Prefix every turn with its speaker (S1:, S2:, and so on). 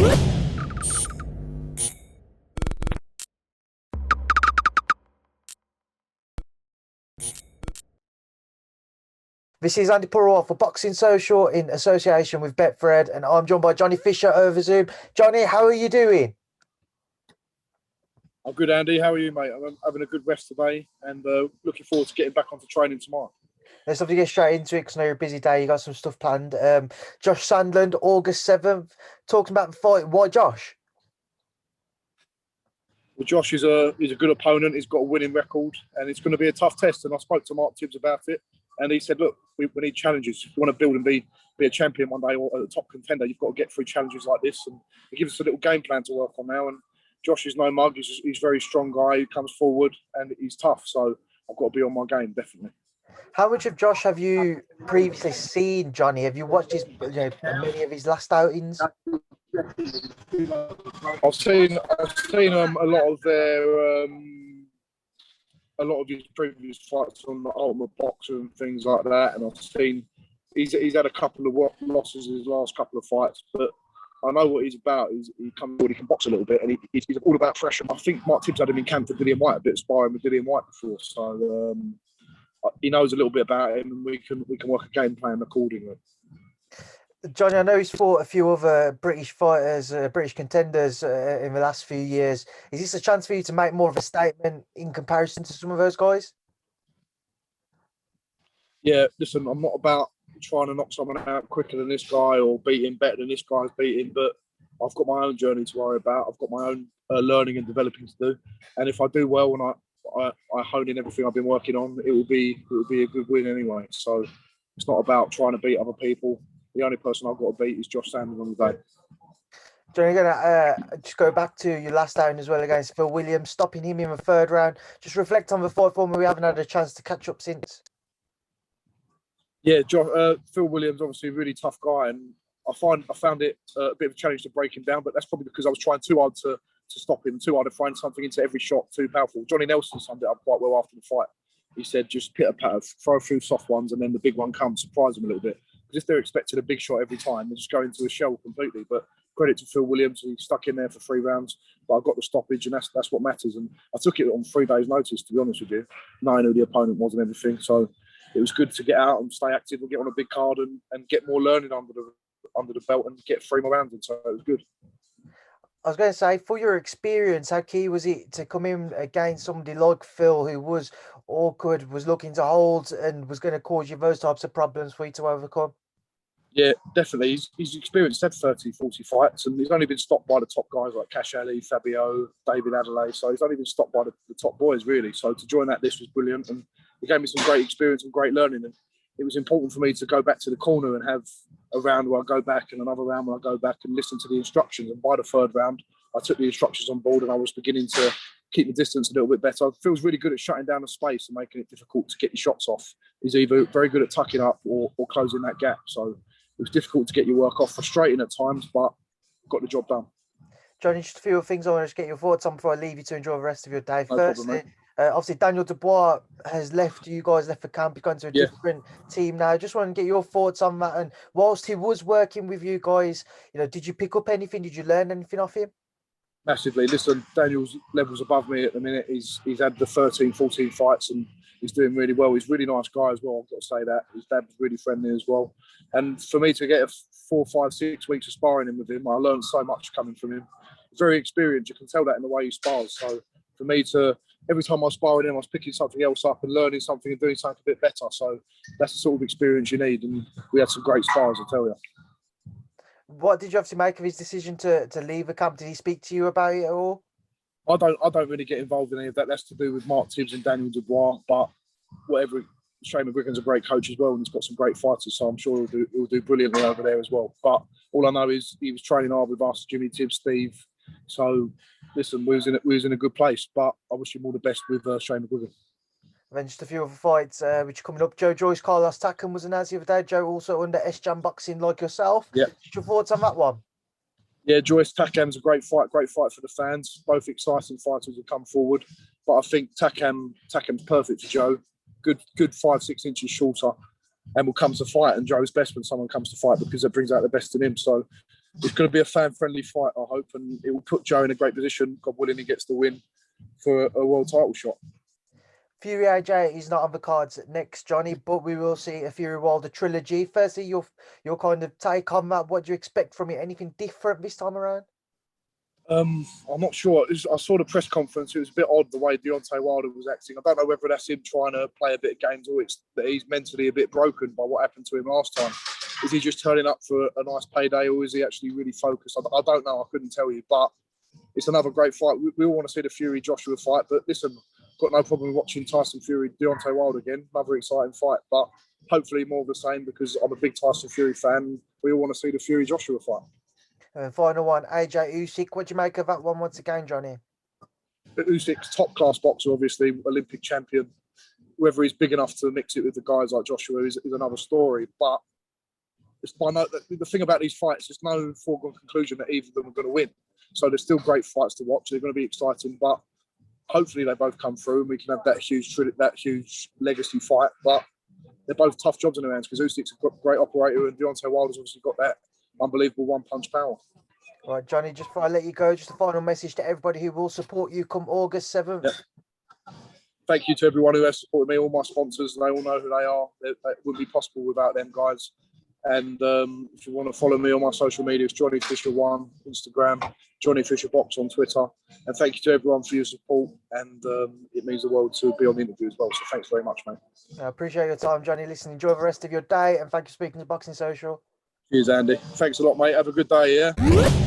S1: This is Andy Purewal for Boxing Social in association with Betfred, and I'm joined by Johnny Fisher over Zoom. Johnny, how are you doing?
S2: I'm good, Andy. How are you, mate? I'm having a good rest today and looking forward to getting back onto training tomorrow.
S1: Let's have to get straight into it because I know you're a busy day. You got some stuff planned. Josh Sandland, August 7th, talking about the fight. Why Josh?
S2: Well, Josh is a good opponent. He's got a winning record, and it's going to be a tough test. And I spoke to Mark Tibbs about it, and he said, "Look, we need challenges. If you want to build and be a champion one day or a top contender, you've got to get through challenges like this." And he gives us a little game plan to work on now. And Josh is no mug. He's a very strong guy who comes forward, and he's tough. So I've got to be on my game, definitely.
S1: How much of Josh have you previously seen, Johnny? Have you watched many of his last outings?
S2: I've seen a lot of his previous fights on the Ultimate Boxer and things like that, and I've seen he's had a couple of losses in his last couple of fights, but I know what he's about. He can box a little bit, and he's all about fresh. I think Mark Tibbs had him in camp for Dillian White, a bit of sparring with Dillian White before, so he knows a little bit about him, and we can work a game plan accordingly.
S1: Johnny, I know he's fought a few other British fighters, British contenders in the last few years. Is this a chance for you to make more of a statement in comparison to some of those guys?
S2: Yeah, listen, I'm not about trying to knock someone out quicker than this guy or beat him better than this guy's beating, but I've got my own journey to worry about. I've got my own learning and developing to do, and if I do well and I hone in everything I've been working on, it will be a good win anyway. So it's not about trying to beat other people. The only person I've got to beat is Josh Sandland on the day.
S1: Johnny, you're going to just go back to your last outing as well against Phil Williams, stopping him in the third round. Just reflect on the fight form. We haven't had a chance to catch up since.
S2: Yeah, Phil Williams, obviously a really tough guy, and I found it a bit of a challenge to break him down, but that's probably because I was trying too hard to stop him, too hard to find something into every shot, too powerful. Johnny Nelson summed it up quite well after the fight. He said, just pitter-patter, throw a few soft ones, and then the big one comes, surprise them a little bit. Because if they're expecting a big shot every time, they just go into a shell completely. But credit to Phil Williams, he stuck in there for 3 rounds, but I got the stoppage, and that's what matters. And I took it on 3 days' notice, to be honest with you, knowing who the opponent was and everything. So it was good to get out and stay active and get on a big card and get more learning under the belt and get 3 more rounds in. So it was good.
S1: I was going to say, for your experience, how key was it to come in against somebody like Phil, who was awkward, was looking to hold, and was going to cause you those types of problems for you to overcome?
S2: Yeah, definitely. He's experienced, had 30, 40 fights, and he's only been stopped by the top guys like Cash Ali, Fabio, David Adelaide. So he's only been stopped by the top boys, really. So to join that list was brilliant, and it gave me some great experience and great learning. And it was important for me to go back to the corner and have a round where I go back and another round where I go back and listen to the instructions. And by the 3rd round, I took the instructions on board and I was beginning to keep the distance a little bit better. Phil's really good at shutting down the space and making it difficult to get your shots off. He's either very good at tucking up or closing that gap. So it was difficult to get your work off, frustrating at times, but got the job done.
S1: Johnny, just a few things I want to get your thoughts on before I leave you to enjoy the rest of your day.
S2: No
S1: Firstly,
S2: problem,
S1: obviously Daniel Dubois has left. You guys left for camp. He's gone to a different team now. Just want to get your thoughts on that. And whilst he was working with you guys, did you pick up anything? Did you learn anything off him?
S2: Massively. Listen, Daniel's levels above me at the minute. He's had the 13, 14 fights and he's doing really well. He's a really nice guy as well, I've got to say that. His dad was really friendly as well. And for me to get 4, 5, 6 weeks of sparring in with him, I learned so much coming from him. He's very experienced. You can tell that in the way he spars. So for me every time I was sparring him, I was picking something else up and learning something and doing something a bit better. So that's the sort of experience you need. And we had some great spars, I tell you.
S1: What did you have to make of his decision to leave the camp? Did he speak to you about it at all?
S2: I don't really get involved in any of that. That's to do with Mark Tibbs and Daniel Dubois. But whatever, Shane McGuigan's a great coach as well, and he's got some great fighters. So I'm sure he'll do brilliantly over there as well. But all I know is he was training hard with us, Jimmy, Tibbs, Steve. So listen, we was in a good place. But I wish him all the best with Shane McGuigan.
S1: Then just a few other fights which are coming up. Joe Joyce, Carlos Takam was announced the other day. Joe also under S-Jam Boxing like yourself.
S2: Yeah.
S1: What's your thoughts on that one?
S2: Yeah, Joyce Takam's a great fight for the fans. Both exciting fighters have come forward. But I think Takam's perfect for Joe. Good 5, 6 inches shorter and will come to fight. And Joe's best when someone comes to fight because it brings out the best in him. So it's going to be a fan-friendly fight, I hope, and it will put Joe in a great position. God willing, he gets the win for a world title shot.
S1: Fury AJ is not on the cards next, Johnny, but we will see a Fury Wilder trilogy. Firstly, your kind of take on that. What do you expect from it? Anything different this time around?
S2: I'm not sure. I saw the press conference. It was a bit odd the way Deontay Wilder was acting. I don't know whether that's him trying to play a bit of games or it's that he's mentally a bit broken by what happened to him last time. Is he just turning up for a nice payday, or is he actually really focused? I don't know. I couldn't tell you, but it's another great fight. We all want to see the Fury Joshua fight, but listen, got no problem watching Tyson Fury Deontay Wilder again. Another exciting fight, but hopefully more of the same because I'm a big Tyson Fury fan. We all want to see the Fury Joshua fight.
S1: And final one, AJ Usyk. What do you make of that one once again, Johnny?
S2: Usyk's top class boxer, obviously Olympic champion. Whether he's big enough to mix it with the guys like Joshua is another story. But the thing about these fights, there's no foregone conclusion that either of them are going to win. So there's still great fights to watch. They're going to be exciting, but hopefully they both come through and we can have that huge legacy fight. But they're both tough jobs in their hands because Usyk's a great operator and Deontay Wilder's obviously got that unbelievable one-punch power.
S1: Right, Johnny, just before I let you go, just a final message to everybody who will support you come August 7th.
S2: Yeah. Thank you to everyone who has supported me, all my sponsors. They all know who they are. It wouldn't be possible without them guys. And if you want to follow me on my social media, it's Johnny Fisher 1, Instagram, Johnny Fisher Box on Twitter. And thank you to everyone for your support. And it means the world to be on the interview as well. So thanks very much, mate.
S1: I appreciate your time, Johnny. Listen, enjoy the rest of your day. And thank you for speaking to Boxing Social.
S2: Cheers, Andy. Thanks a lot, mate. Have a good day, yeah?